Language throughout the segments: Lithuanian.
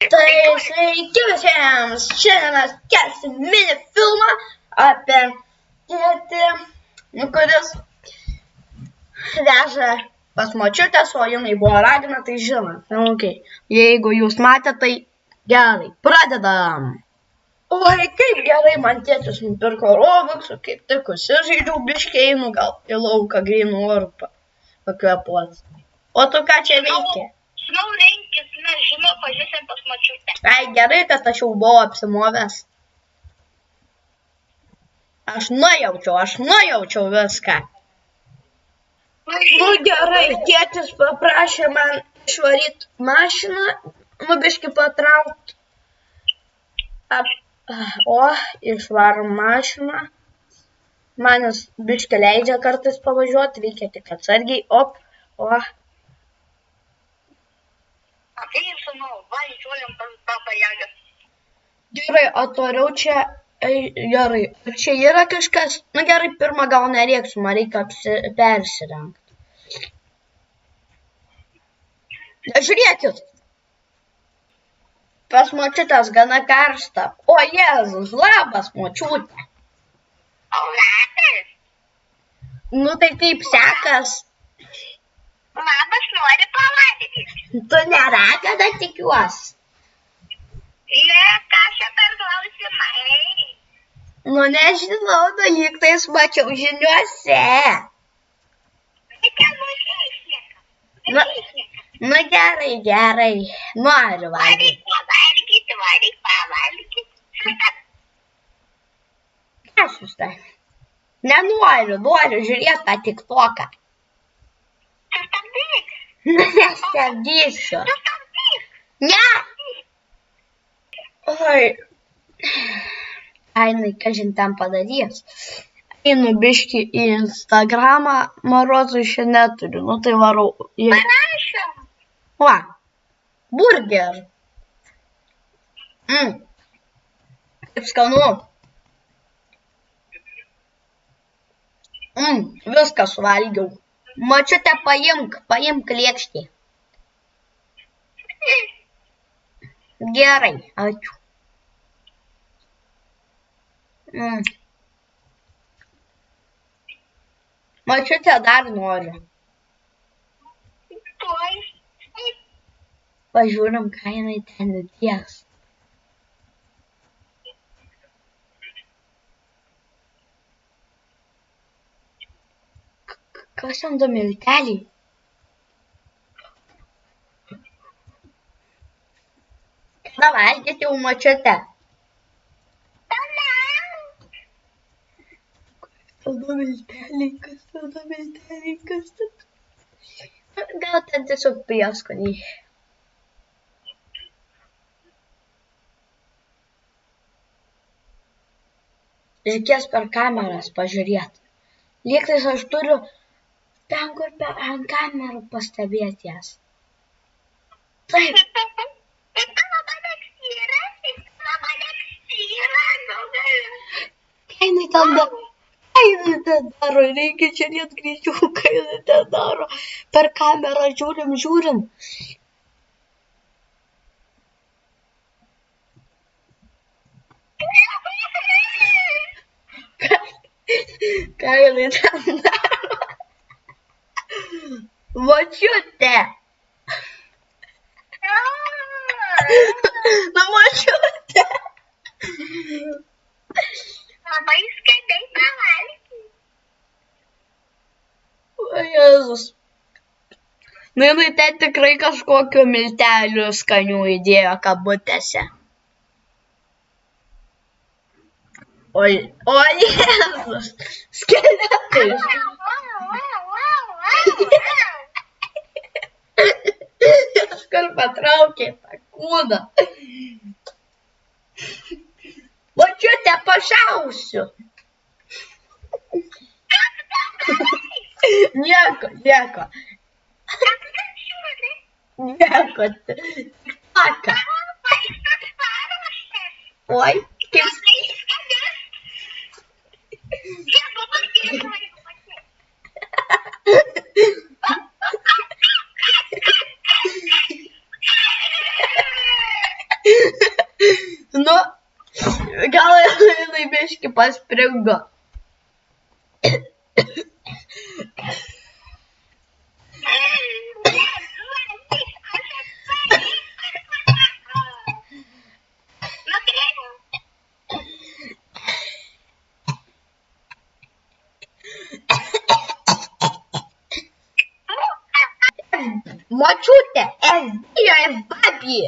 Tai sveiki visiems! Šiandien mes kelsim mini filmą apie tėtį, kuris veža pas močiutę, o jinai buvo ragina, tai žinot. Okay. Jeigu jūs matėte, tai gerai, pradedam. Oi, kaip gerai, man tėtis nupirko robuxų, kaip tik užsižaidžiau biškį, einu gal į lauką grynų orų pakvėpuot. O tu ką čia veiki? Žinau, renkis, mes žinau, pažiūrėsim pas močiutę. Ai, gerai, kad aš jau buvau apsimovęs. Aš nujaučiau viską. Nu gerai, tėtis paprašė man išvaryti mašiną, biškį patraukti. O, išvarom mašiną. Manis biškį leidžia kartais pavažiuoti, reikia tik atsargiai, o. Tai žinau, va, išvažiuojam pas Baba Jagą. Gerai, o toliau čia, gerai, čia yra kažkas, nu gerai, pirmą gal nereiksiu, man reikia persirengti. Žiūrėkit, pas močiutės gana karšta. O Jėzus, labas močiutė. O labas. Nu tai kaip sekas? Labas, nori pavalgyti. Tu neragana tikiuosi. Ne, ką čia per klausimai? Nu nežinau, lygtais mačiau žiniuose. Tai nusišneka. Nu gerai, noriu valgyti. Varyk pavalgyti. Kas jūs tai? Nenoriu, žiūrėti tą tiktoką. Sustabdyk. Nestabdysiu. Sustabdyk. Ne. Oi. Ainai, kažin ten padarys. Einu biškį į Instagramą, marozų iš neturiu, nu tai varau. Parašom. Va, burger. Kaip skanu. Viską suvalgiau. Močiute, paimk lėkštį. Gerai, ačiū. Močiute, dar noriu. Pažiūrim, ką jinai ten įdės. Kas ten du milteliai? Kada valgyti jau močiute? Kas tada milteliai? Gal ten tiesiog prieskoniai. Reikės per kameras pažiūrėti. Lygtais aš turiu ten, kur ant kamerų pastebėti jas. Taip. Ką jinai ten daro? Reikia žiūrėti greičiau, ką jinai ten daro. Per kamerą žiūrim. Ką jinai ten daro? Močiute. Nu, močiute. Labai skaniai pavalgyti. O Jėzus. Nu, jinai ten tikrai kažkokiu milteliu skanių įdėjo kabutėse. O Jėzus. Skeletai. Kažkur patraukė tą kūną. Močiute, pašausiu. Nieko. Taka. Oi, kaip... Nu, gal jinai biškį paspringo. Močiutė, bijo babį.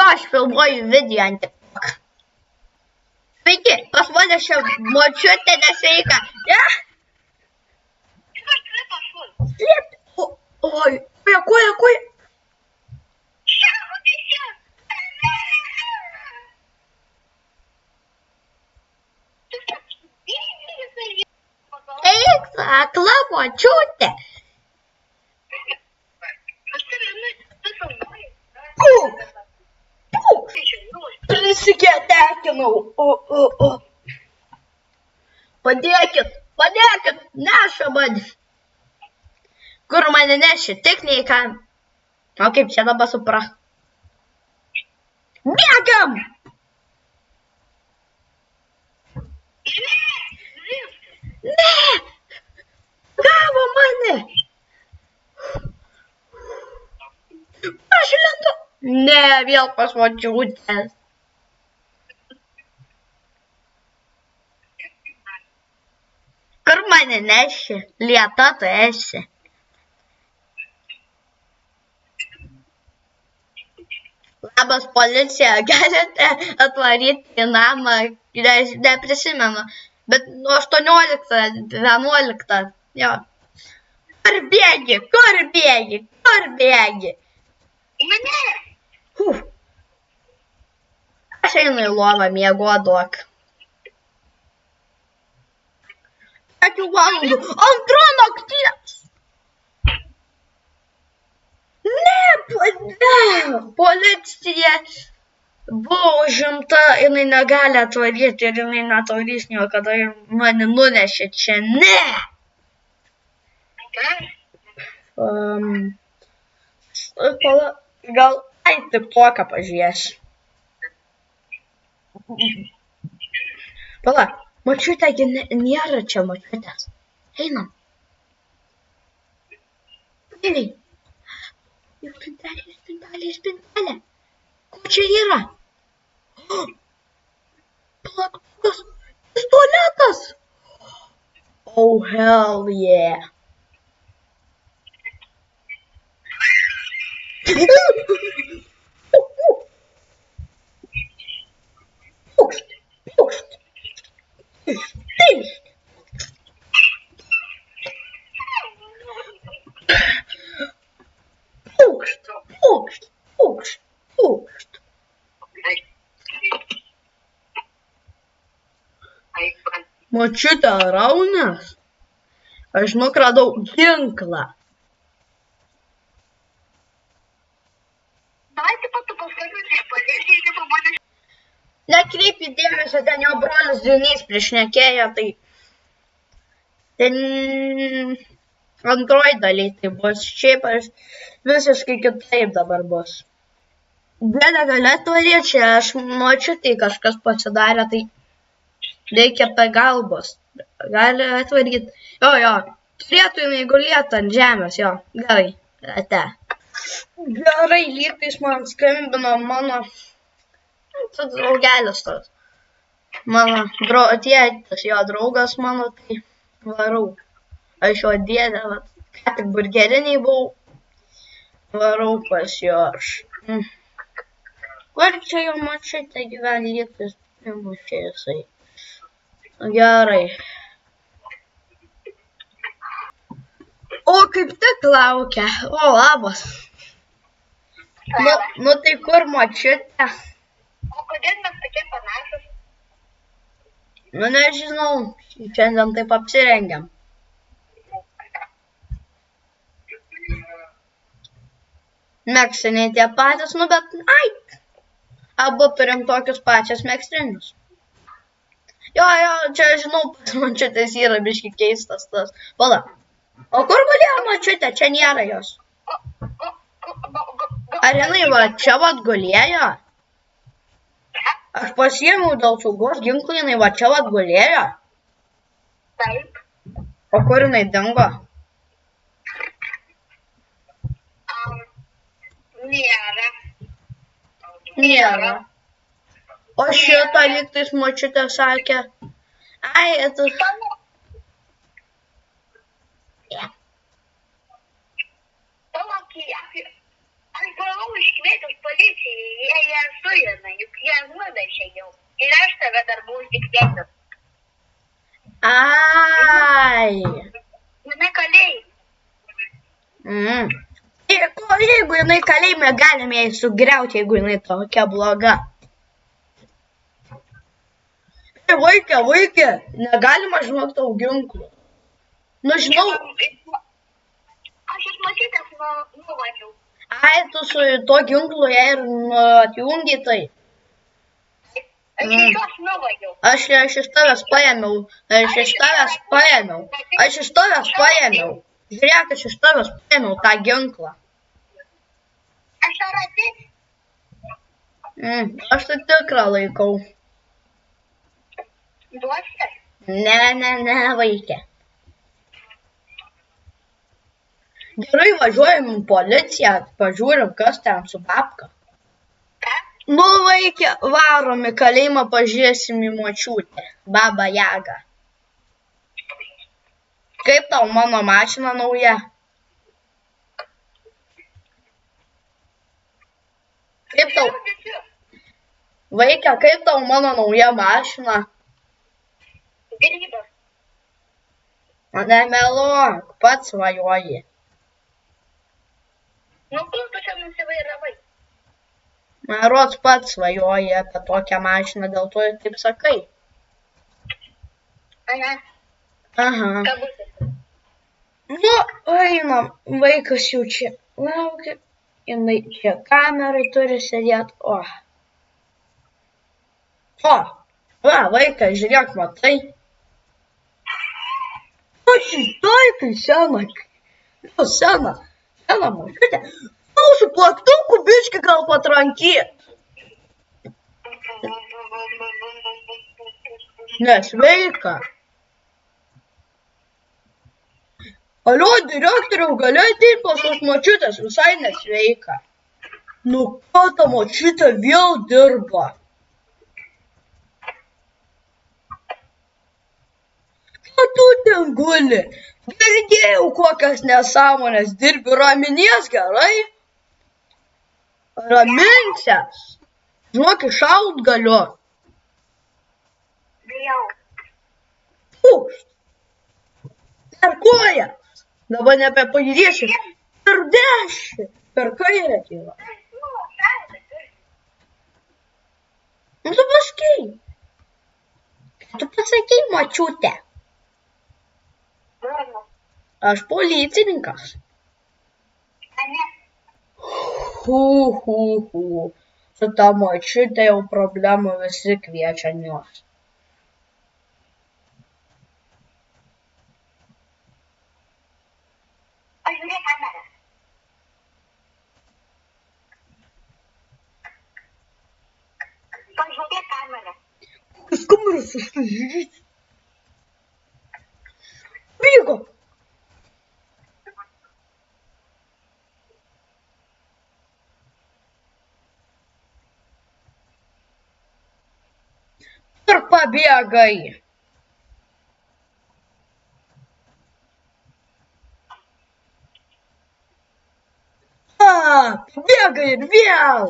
Aš filmuoju video ant TikTok. Sveiki, pas mane šia močiutė nesveika. Slėpti. Oi, koja. Eik, akla močiutė. Prisiketekinau. Padėkit, neša mane. Kur mane neši, tik nei kam. O kaip čia dabar supras? Bėgam! Ne! Gavo mane! Aš lendu. Ne, vėl pas močiutės. Kur mane neši? Lieta tu esi. Labas policija, galite atvaryti į namą, neprisimenu, bet nuo 18-11. Jo. Kur bėgi? Mane! Aš einu į lovą, miegoduok. 5 valandų, 2 nakties. Ne, policija buvo užimta, jinai negali atvaryti ir jinai netvarys niekada ir mane nunešė čia. Ne! Gal TikToką pažiūrėsiu. Pala, močiutė nėra čia močiutės. Einam. Einiai. Spintelė. Ko čia yra? Plaktukas. Pistoletas. Oh, hell yeah. Pūkšt. Močiutė raunas. Aš nukradau ginklą. Nekreipi dėmesio, ten jo brolis Dionys prišnekėjo, tai ten antroji daly tai bus. Šiaip aš visiškai kitaip dabar bus. Dėlė gali atvaryti, čia aš močiutei kažkas pasidarė, tai reikia pagalbos. Gali atvaryti. Jo, turėtų jinai gulėti ant žemės, jo, gerai, ate. Gerai, lygtais man skambino mano draugelis tos. Mano tėtis, jo draugas mano, tai varau. Aš jo dėdė, ką tik burgeriniai buvau, varau pas jo aš. Kur čia jo močiutė gyvena, lygtais primušė jisai. Gerai. O kaip tik laukia. O, labas. Nu tai kur močiutė? O kodėl mes tokie panašus? Nu nežinau, šiandien taip apsirengiam. Megztiniai tie patys, nu bet, abu turim tokius pačius megztinius. Jo, čia žinau, pas močiutės yra biški keistas tas. Pala, O kur gulėjo močiutė? Čia nėra jos. Ar jinai va čia vat gulėjo? Aš pasiėmiau dėl saugos ginklų, jinai va čia vat gulėjo. Taip. O kur jinai dingo? Nėra. Nėra. O šitą lygtais močiutė sakė. Ai, tu... Aš buvau iškvietus policijai, jie ją suėmė, juk jie nuvežė jau. Ir aš tave dar buvau iškvietus. Ai. Jinai kalėjai. Jeigu jinai kalėjime, galime jai sugriauti, jeigu jinai tokia bloga. Vaikė, negalima žinok tau ginklų. Nu, žinau. Aš iš matytės nuvažiau. Ai, tu su to ginklu ją ir atjungi tai. Aš iš jos nuvažiau. Aš iš tavęs paėmiau. Žiūrėk, aš iš tavęs paėmiau tą ginklą. Aš ar ateit? Aš tai tikrą laikau. Duosi? Ne, vaikė. Gerai, važiuojam į policiją, pažiūrim, kas ten su babka. Ką? Nu, vaikė, varom į kalėjimą, pažiūrėsim į močiutę, babą Jagą. Kaip tau mano mašina nauja? Kaip tau? Vaikė, kaip tau mano nauja mašina? Grybas. Nemeluok, pats svajoji. Nu, kur tu čia nusivairavai? Rods pats svajoji apie tokią mašiną, dėl to ir taip sakai. Ane? Aha. Ką bus? Nu, einam, vaikas jau čia laukia, jinai čia kamerai turi sėdėti, va, vaikas, žiūrėk, matai. Aš įstojai, kai sena močiutė, su plaktuku biškį gal patrankyt. Nesveika. Alio, direktoriau, gali ateiti pas tos močiutės, visai nesveika. Nu, ką ta močiutė vėl dirba? Ką tu ten guli? Girdėjau, kokias nesąmonės dirbi, raminies gerai? Raminsias. Žinok, iššaut galiu. Bijau. Pūšt. Per kojas. Dabar nebepajudėsi. Per dešinę. Per kairę kyla. Nu, tu pasakei. Tu pasakei, močiutė. Aš policininkas. Ane? Su ta močiutė jau problemų visi kviečia jos. Pažiūrėk kamerą. Pažiūrėk kamerą. Kokios kameros aš tai žiūrėsiu? Vyko. Ir pabėgai. Pabėgai ir vėl.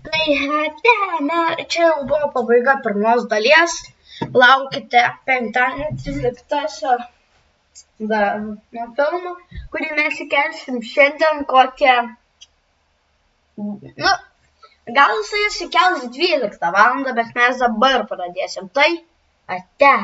Tai čia jau buvo pabaiga pirmos dalies. Laukite penktadienį 13 nuo filmo, kurį mes įkelsim šiandien kokią... Nu, gal jis įkels 12 valandą, bet mes dabar pradėsim. Tai ate.